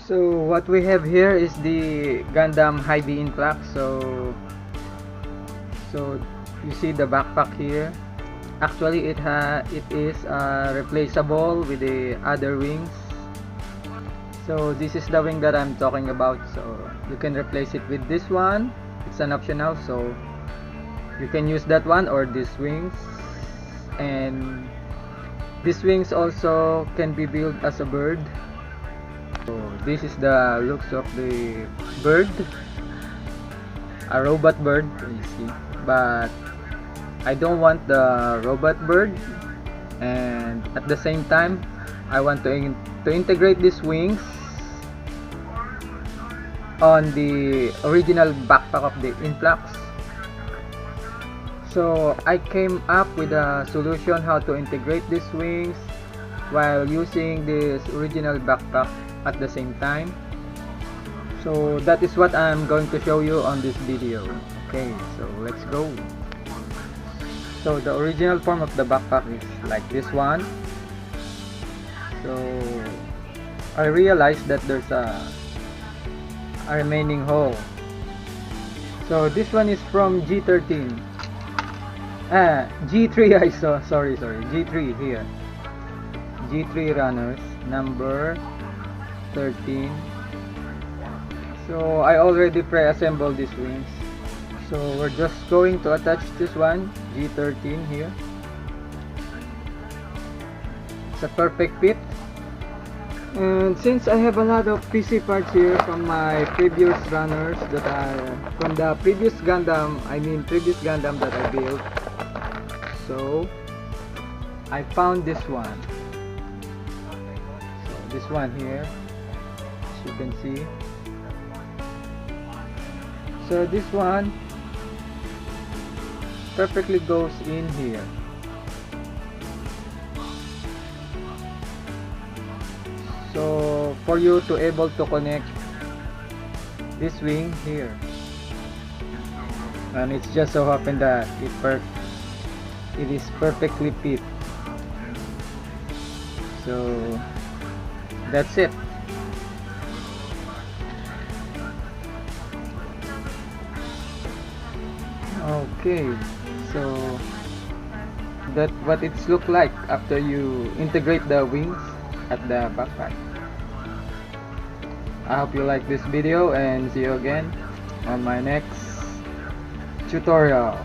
So what we have here is the Gundam HI V Influx. So you see the backpack here. Actually it is replaceable with the other wings. So this is the wing that I'm talking about. So you can replace it with this one. It's an optional, so you can use that one or these wings. And these wings also can be built as a bird. So this is the looks of the bird, a robot bird, you see. But I don't want the robot bird, and at the same time I want to integrate these wings on the original backpack of the Influx. So I came up with a solution how to integrate these wings while using this original backpack at the same time. So that is what I'm going to show you on this video. Okay, so let's go. So the original form of the backpack is like this one. So I realized that there's a remaining hole. So this one is from G13. G3 I saw, sorry, G3 here. G3 runners, number 13. So I already pre-assembled these wings. So we're just going to attach this one, G13 here. It's a perfect fit. And since I have a lot of PC parts here from my previous runners from the previous Gundam that I built, so I found this one. So this one here, as you can see. So this one perfectly goes in here. So for you to able to connect this wing here, and it's just so happened that it is perfectly fit. So that's it. Okay, so that's what it's look like after you integrate the wings at the backpack. I hope you like this video, and see you again on my next tutorial.